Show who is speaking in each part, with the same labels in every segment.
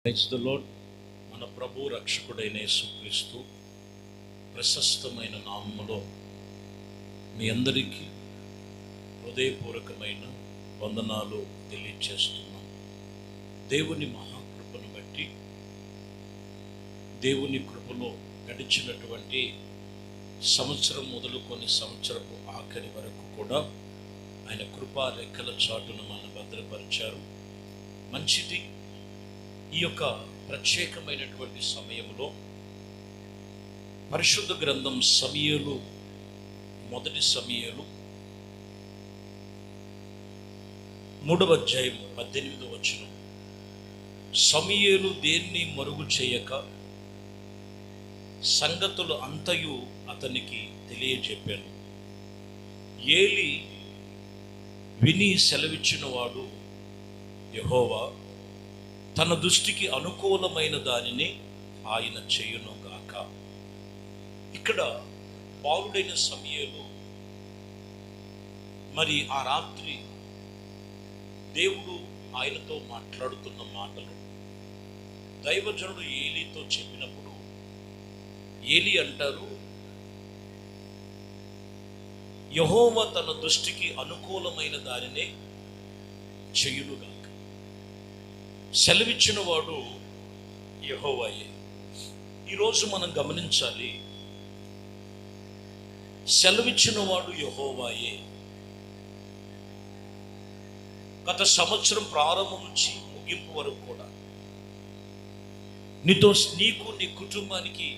Speaker 1: Praise the lord. మన ప్రభు రక్షకుడైన యేసుక్రీస్తు ప్రశస్తమైన నామములో మీ అందరికీ హృదయపూర్వకమైన వందనాలు తెలియచేస్తున్నాం. దేవుని మహాకృపను బట్టి, దేవుని కృపలో గడిచినటువంటి సంవత్సరం మొదలుకొని సంవత్సరపు ఆఖరి వరకు కూడా ఆయన కృపా రెక్కల చాటును మనం భద్రపరిచారు. మంచిది. ఈ యొక్క ప్రత్యేకమైనటువంటి సమయంలో పరిశుద్ధ గ్రంథం సమూయేలు, మొదటి సమూయేలు 3వ అధ్యాయం 18వ వచనం. సమూయేలు దేన్ని మరుగు చేయక సంగతులు అంతయు అతనికి తెలియజెప్పాను. ఏలి విని సెలవిచ్చిన వాడు యెహోవా తన దృష్టికి అనుకూలమైన దానిని ఆయన చేయునుగాక. ఇక్కడ బాలుడైన సమూయేలు మరి ఆ రాత్రి దేవుడు ఆయనతో మాట్లాడుతున్న మాటలు దైవజనుడు ఏలీతో చెప్పినప్పుడు ఏలీ అంటారు, యెహోవా తన దృష్టికి అనుకూలమైన దానినే చేయునుగాక. సెలవిచ్చిన వాడు యెహోవాయే. ఈరోజు మనం గమనించాలి, సెలవిచ్చిన వాడు యెహోవాయే. గత సంవత్సరం ప్రారంభం నుంచి ముగింపు వరకు కూడా నీకు నీ కుటుంబానికి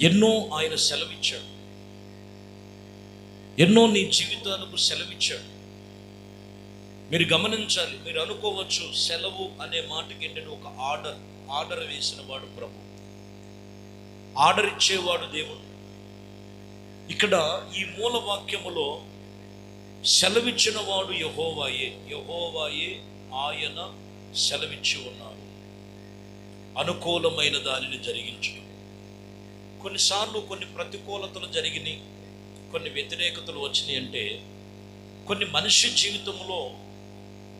Speaker 1: ఎన్నో ఆయన సెలవిచ్చాడు, ఎన్నో నీ జీవితాలకు సెలవిచ్చాడు. మీరు గమనించాలి. మీరు అనుకోవచ్చు సెలవు అనే మాటకి ఏంటంటే ఒక ఆర్డర్ వేసిన వాడు ప్రభు, ఆర్డర్ ఇచ్చేవాడు దేవుడు. ఇక్కడ ఈ మూల వాక్యములో సెలవిచ్చిన వాడు యెహోవాయే. యెహోవాయే ఆయన సెలవిచ్చి ఉన్నారు అనుకూలమైన దానిని జరిగించడం. కొన్నిసార్లు కొన్ని ప్రతికూలతలు జరిగినాయి, కొన్ని వ్యతిరేకతలు వచ్చినాయి. అంటే కొన్ని మనిషి జీవితంలో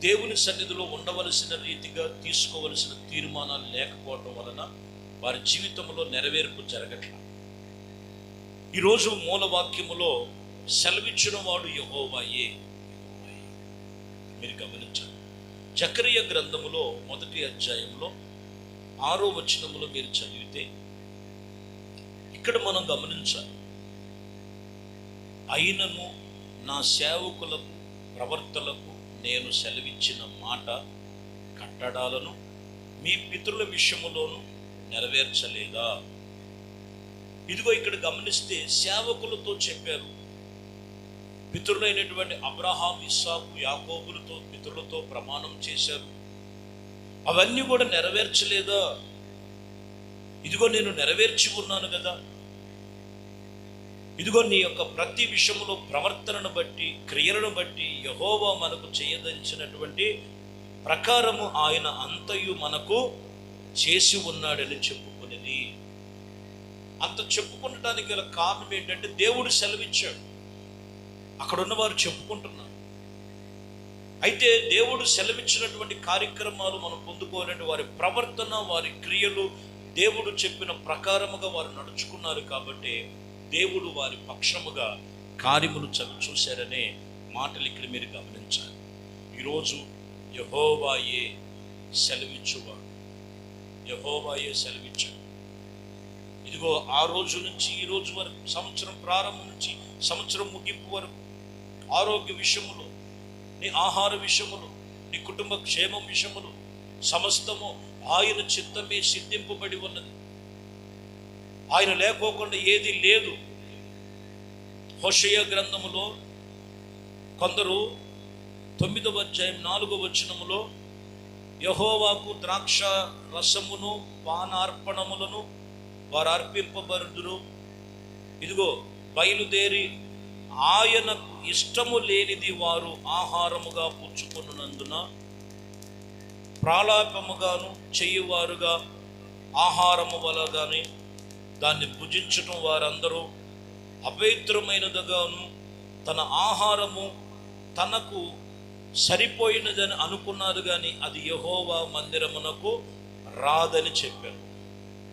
Speaker 1: దేవుని సన్నిధిలో ఉండవలసిన రీతిగా తీసుకోవలసిన తీర్మానాలు లేకపోవటం వలన వారి జీవితంలో నెరవేర్పు జరగట్ల. ఈరోజు మూలవాక్యములో సెలవిచ్చిన వాడు యెహోవాయే. మీరు గమనించండి, జకరియా గ్రంథములో 1వ అధ్యాయంలో 6వ వచనములో మీరు చదివితే ఇక్కడ మనం గమనించాలి, అయినను నా సేవకులకు ప్రవర్తలకు నేను సెలవిచ్చిన మాట కట్టడాలను మీ పితరుల విషయములోను నెరవేర్చలేదా? ఇదిగో ఇక్కడ గమనిస్తే సేవకులతో చెప్పారు, పితరులైనటువంటి అబ్రహాం, ఇస్సాకు, యాకోబులతో పితరులతో ప్రమాణం చేశారు, అవన్నీ కూడా నెరవేర్చలేదా? ఇదిగో నేను నెరవేర్చి ఉన్నాను కదా. ఇదిగో నీ యొక్క ప్రతి విషయంలో ప్రవర్తనను బట్టి, క్రియలను బట్టి యెహోవా మనకు చేయదలిచినటువంటి ప్రకారము ఆయన అంతయు మనకు చేసి ఉన్నాడని చెప్పుకునేది. అంత చెప్పుకునడానికి గల కారణం ఏంటంటే దేవుడు సెలవిచ్చాడు. అక్కడ ఉన్నవారు చెప్పుకుంటున్నారు. అయితే దేవుడు సెలవిచ్చినటువంటి కార్యక్రమాలు మనం పొందుకోవాలంటే వారి ప్రవర్తన, వారి క్రియలు దేవుడు చెప్పిన ప్రకారముగా వారు నడుచుకున్నారు. కాబట్టి దేవుడు వారి పక్షముగా కార్యములు చూశారనే మాటలు ఇక్కడ మీరు గమనించాలి. ఈరోజు యెహోవాయే సెలవిచ్చువాడు, యెహోవాయే సెలవిచ్చాడు. ఇదిగో ఆ రోజు నుంచి ఈ రోజు వరకు, సంవత్సరం ప్రారంభం నుంచి సంవత్సరం ముగింపు వరకు, ఆరోగ్య విషయములో, నీ ఆహార విషయములో, నీ కుటుంబ క్షేమం విషయములో సమస్తము ఆయన చిత్తమే సిద్ధింపబడి ఉన్నది. ఆయన లేకోకుండా ఏది లేదు. హోషేయ గ్రంథములో కొందరు 9వ అధ్యాయం 4వ వచనములో యెహోవాకు ద్రాక్ష రసమును పానార్పణములను వారు అర్పింపబడుదురు. ఇదిగో బయలుదేరి ఆయనకు ఇష్టము లేనిది వారు ఆహారముగా పుచ్చుకొనున్నందున ప్రాలాపముగాను చేయువారుగా ఆహారము వలగాని దాన్ని భుజించటం వారందరూ అపవిత్రమైనదిగాను తన ఆహారము తనకు సరిపోయినదని అనుకున్నారు, కానీ అది యెహోవా మందిరమునకు రాదని చెప్పారు.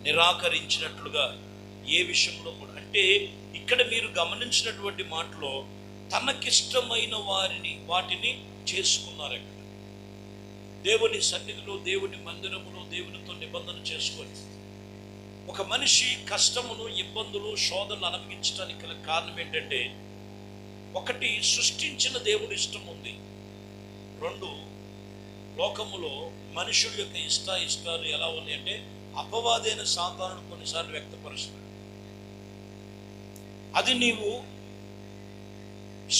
Speaker 1: నిరాకరించినట్లుగా ఏ విషయంలో కూడా. అంటే ఇక్కడ మీరు గమనించినటువంటి మాటలో తనకిష్టమైన వాటిని చేసుకున్నారు. అక్కడ దేవుని సన్నిధిలో, దేవుని మందిరములో దేవునితో నిబంధన చేసుకొని, ఒక మనిషి కష్టమును, ఇబ్బందులు, శోధనలు అనుభవించడానికి గల కారణం ఏంటంటే, ఒకటి సృష్టించిన దేవుని ఇష్టం ఉంది, రెండు లోకములో మనుషుల యొక్క ఇష్టాలు ఎలా ఉన్నాయంటే అపవాదైన సాతానుడు కొన్నిసార్లు వ్యక్తపరుస్తున్నాడు. అది నీవు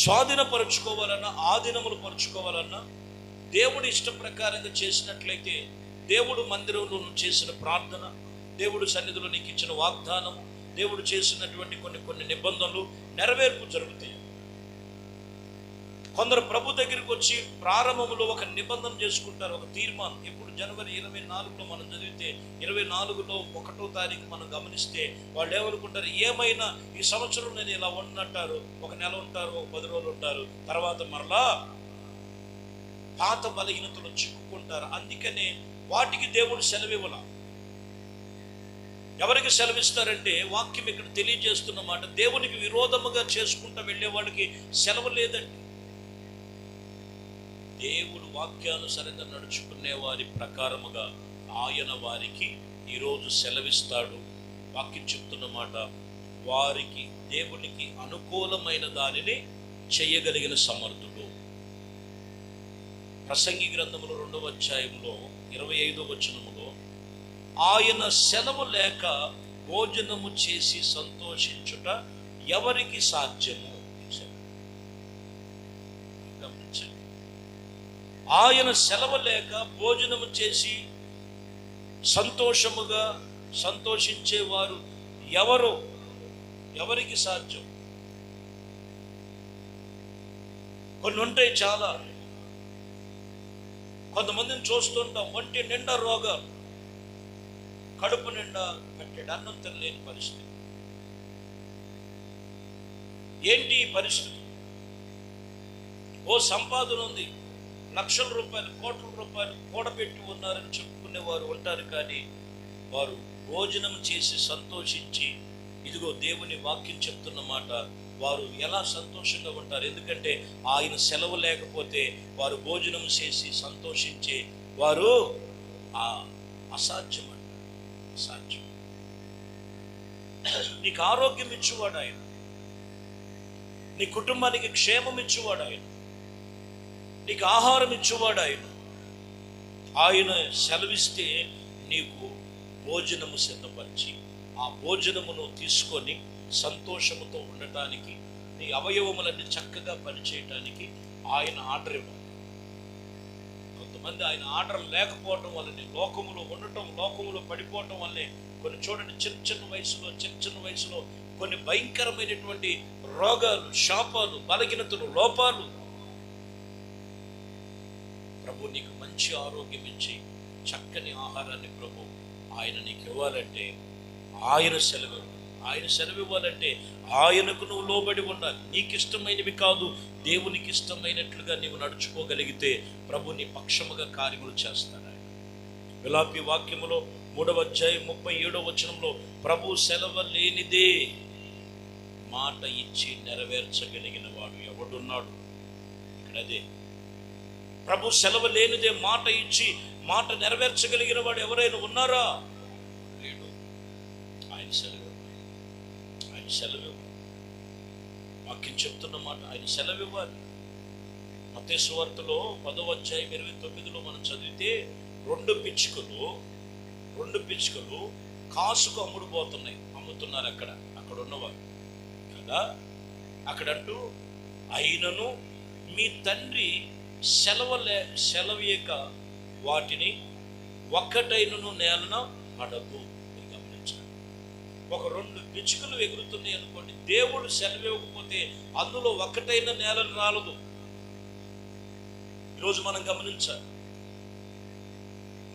Speaker 1: స్వాధీనపరుచుకోవాలన్నా, ఆధీనములు పరుచుకోవాలన్నా దేవుడి ఇష్ట ప్రకారంగా చేసినట్లయితే, దేవుడు మందిరంలో చేసిన ప్రార్థన, దేవుడు సన్నిధిలో నీకు ఇచ్చిన వాగ్దానం, దేవుడు చేసినటువంటి కొన్ని నిబంధనలు నెరవేర్పు జరుగుతాయి. కొందరు ప్రభు దగ్గరికి వచ్చి ప్రారంభంలో ఒక నిబంధన చేసుకుంటారు, ఒక తీర్మానం. ఇప్పుడు జనవరి 24లో మనం చదివితే 24లో 1వ తారీఖు మనం గమనిస్తే వాళ్ళు ఏమనుకుంటారు, ఏమైనా ఈ సంవత్సరం నేను ఇలా ఉన్నంటారు. ఒక నెల ఉంటారు, ఒక 10 రోజులు ఉంటారు, తర్వాత మరలా పాత బలహీనతలు చిక్కుకుంటారు. అందుకనే వాటికి దేవుడు సెలవివ్వాల. ఎవరికి సెలవిస్తారంటే, వాక్యం ఇక్కడ తెలియజేస్తున్న మాట, దేవునికి విరోధముగా చేసుకుంటూ వెళ్ళే వాడికి సెలవు లేదండి. దేవుడు వాక్యానుసరంగా నడుచుకునే వారి ప్రకారముగా ఆయన వారికి ఈరోజు సెలవిస్తాడు. వాక్యం చెప్తున్న మాట, వారికి దేవునికి అనుకూలమైన దానిని చేయగలిగిన సమర్థుడు. ప్రసంగి గ్రంథములో 2వ అధ్యాయంలో 25వ వచనములో, ఆయన సెలవు లేక భోజనము చేసి సంతోషించుట ఎవరికి సాధ్యము? గమనించండి, ఆయన సెలవు లేక భోజనము చేసి సంతోషించేవారు ఎవరికి సాధ్యం? కొన్ని ఉంటాయి చాలా. కొంతమందిని చూస్తుంటాం, ఒంటి నిండా రోగాలు, కడుపు నిండా పెట్టాడు అన్నం తినలేని పరిస్థితి. ఏంటి ఈ పరిస్థితి? ఓ సంపాదన ఉంది, లక్షల రూపాయలు, కోట్ల రూపాయలు కూడబెట్టి ఉన్నారని చెప్పుకునేవారు ఉంటారు, కానీ వారు భోజనం చేసి సంతోషించి, ఇదిగో దేవుని వాక్యం చెప్తున్న మాట, వారు ఎలా సంతోషంగా ఉంటారు? ఎందుకంటే ఆయన సెలవు లేకపోతే వారు భోజనం చేసి సంతోషించే వారు అసాధ్యం అంట. అసాధ్యం. నీకు ఆరోగ్యం ఇచ్చేవాడు ఆయన, నీ కుటుంబానికి క్షేమం ఇచ్చేవాడు ఆయన, నీకు ఆహారం ఇచ్చేవాడు ఆయన. ఆయన సెలవిస్తే నీకు భోజనము సిద్ధపరిచి, ఆ భోజనమును తీసుకొని సంతోషముతో ఉండటానికి, నీ అవయవములన్నీ చక్కగా పనిచేయటానికి ఆయన ఆర్డర్ ఇవ్వాలి. కొంతమంది ఆయన ఆర్డర్ లేకపోవటం వల్లనే లోకములో ఉండటం, లోకములో పడిపోవటం వల్లే కొన్ని చూడండి, చిన్న వయసులో కొన్ని భయంకరమైనటువంటి రోగాలు, శాపాలు, బలహీనతలు, లోపాలు. ప్రభు నీకు మంచి ఆరోగ్యం ఇచ్చి చక్కని ఆహారాన్ని ప్రభు ఆయన నీకు ఇవ్వాలంటే ఆయన సెలవు ఇవ్వాలంటే ఆయనకు నువ్వు లోబడి ఉండాలి. నీకు ఇష్టమైనవి కాదు, దేవునికి ఇష్టమైనట్లుగా నీవు నడుచుకోగలిగితే ప్రభు నీ పక్షముగా కార్యములు చేస్తాడు. విలాపి వాక్యములో 3వ అధ్యాయం 37వ వచనంలో, ప్రభు సెలవు లేనిదే మాట ఇచ్చి నెరవేర్చగలిగిన వాడు ఎవడున్నాడు? ఇక్కడ అదే, ప్రభు సెలవు లేనిదే మాట ఇచ్చి మాట నెరవేర్చగలిగిన వాడు ఎవరైనా ఉన్నారా? లేడు. ఆయన సెలవు వాక్యం చెప్తున్న మాట, ఆయన సెలవు ఇవ్వాలి. మత్తయి సువార్తలో 10వ అధ్యాయం 29లో మనం చదివితే, రెండు పిచ్చుకలు కాసుకు అమ్ముతున్నారు అక్కడ ఉన్నవారు కదా. అక్కడంటూ, అయినను మీ తండ్రి సెలవీయక వాటిని ఒక్కటైనను నేలన పడదు. గమనించాలి, ఒక 2 పిచ్చుకలు ఎగురుతున్నాయి అనుకోండి, దేవుడు సెలవు ఇవ్వకపోతే అందులో ఒక్కటైన నేలను రాలదు. ఈరోజు మనం గమనించాలి,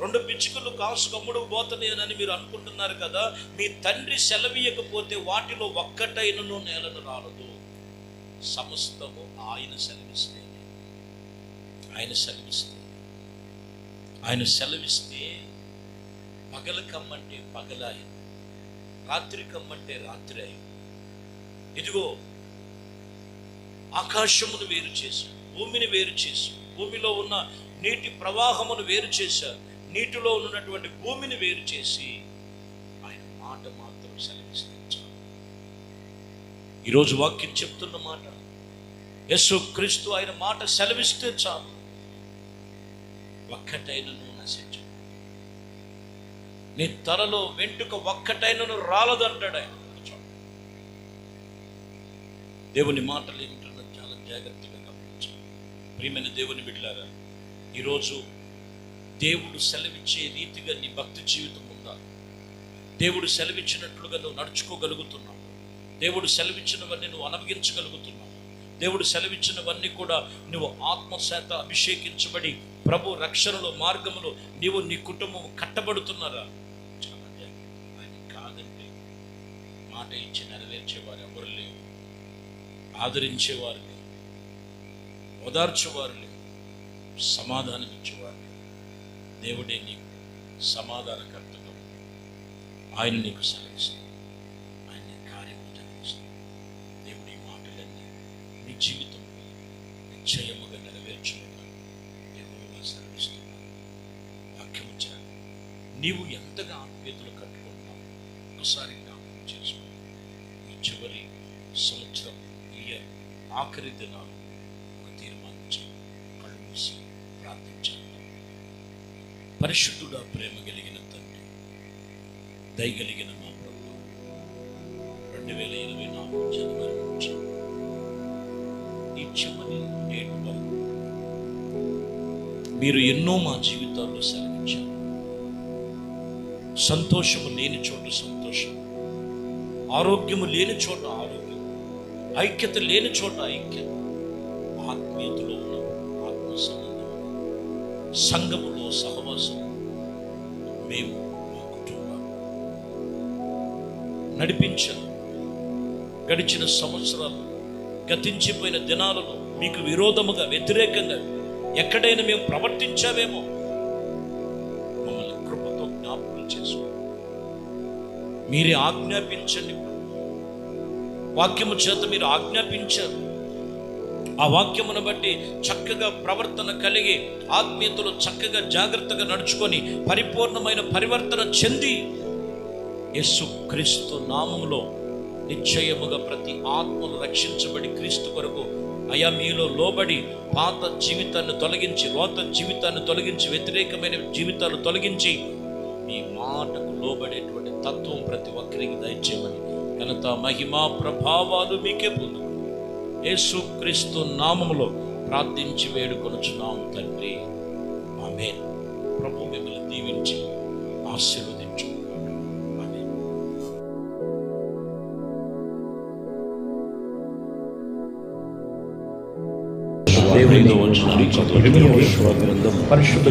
Speaker 1: 2 పిచ్చుకలు కాసుకు పోతున్నాయని మీరు అనుకుంటున్నారు కదా, మీ తండ్రి సెలవీయకపోతే వాటిలో ఒక్కటైనను నేలను రాలదు. సమస్తము ఆయన సెలవిస్తే, ఆయన సెలవిస్తే పగలు కమ్మంటే పగలాయి, రాత్రి కమ్మంటే రాత్రి అయి. ఇదిగో ఆకాశమును వేరు చేశారు, భూమిని వేరు చేశారు, భూమిలో ఉన్న నీటి ప్రవాహమును వేరు చేశారు, నీటిలో ఉన్నటువంటి భూమిని వేరు చేసి ఆయన మాట మాత్రం సెలవిస్తే చాలు. ఈరోజు వాక్యం చెప్తున్న మాట, యేసుక్రీస్తు ఆయన మాట సెలవిస్తే చాలు, ఒక్కటైనను నశించు, నీ తలలో వెంట్రుక ఒక్కటైనను రాలదంటాడు ఆయన. దేవుని మాటలు ఏంటన్నా చాలా జాగ్రత్తగా గమనించాలి. ప్రియమైన దేవుని బిడ్డలారా, ఈరోజు దేవుడు సెలవిచ్చే రీతిగా నీ భక్తి జీవితం ఉందా? దేవుడు సెలవిచ్చినట్లుగా నువ్వు నడుచుకోగలుగుతున్నావు? దేవుడు సెలవిచ్చినవన్నీ నువ్వు అనుభవించగలుగుతున్నావు? దేవుడు సెలవిచ్చినవన్నీ కూడా నువ్వు ఆత్మశాత అభిషేకించబడి ప్రభు రక్షణలో మార్గములో నీవు నీ కుటుంబం కట్టబడుతున్నారా? చాలా జాగ్రత్త. ఆయన కాదంటే మాట ఇచ్చి నెరవేర్చేవారు ఎవరు లేవు, ఆదరించేవారు లేరు, ఓదార్చేవారు లేరు, సమాధానం ఇచ్చేవారు లేరు. దేవుడే నీకు సమాధానకర్తగా ఆయన నీకు సెలవిస్తాడు, ఆయన నీ కార్యము జరిగిస్తాడు. దేవుడి మాటలన్నీ నీ జీవితంలో నిశ్చయముగా నెరవేర్చుకున్నాను యెహోవా సెలవిస్తున్నాను. వాక్యము చేత నీవు ఎంతగా ఆత్మీయతలు కట్టుకుంటున్నావు ఒకసారి జ్ఞాపకం చేసుకో. ఈ చివరి సంవత్సరం ఆఖరి దినాలు ఒక తీర్మానించి కళ్ళు మూసి ప్రార్థించాలి. పరిశుద్ధుడా, ప్రేమ కలిగిన తండ్రి, దయగలిగిన మా ప్రభువు, 2024 జనవరి నుంచి ఈ చివరి డేట్ వరకు మీరు ఎన్నో మా జీవితాల్లో సెలవించారు. సంతోషము లేని చోట సంతోషం, ఆరోగ్యము లేని చోట ఆరోగ్యం, ఐక్యత లేని చోట ఐక్యత, ఆత్మీయతలో ఉన్న ఆత్మ సంబంధం, సంఘములో సహవాసం, మేము మా కుటుంబాన్ని నడిపించాము. గడిచిన సంవత్సరాలు, గతించిపోయిన దినాలలో మీకు విరోధముగా వ్యతిరేకంగా ఎక్కడైనా మేము ప్రవర్తించామేమో మమ్మల్ని కృపతో జ్ఞాపకం చేసుకో. మీరే ఆజ్ఞాపించండి. వాక్యము చేత మీరు ఆజ్ఞాపించారు. ఆ వాక్యమును బట్టి చక్కగా ప్రవర్తన కలిగి ఆత్మీయతలో చక్కగా జాగ్రత్తగా నడుచుకొని పరిపూర్ణమైన పరివర్తన చెంది యేసుక్రీస్తు నామములో నిశ్చయముగా ప్రతి ఆత్మను రక్షించబడి క్రీస్తు కొరకు అయా మీలో లోబడి పాత జీవితాన్ని తొలగించి, రోత జీవితాన్ని తొలగించి, వ్యతిరేకమైన జీవితాన్ని తొలగించి మీ మాటకు లోబడేటువంటి తత్వం ప్రతి ఒక్కరికి దయచేయమని ఘనత మహిమా ప్రభావాలు మీకే పొందు యేసుక్రీస్తు నామములో ప్రార్థించి వేడుకొనుచున్నాము తండ్రి, ఆమేన్. ప్రభు మిమ్మల్ని దీవించి ఆశీర్వదించు. దేవునితో వచ్చిన పరిశుద్ధ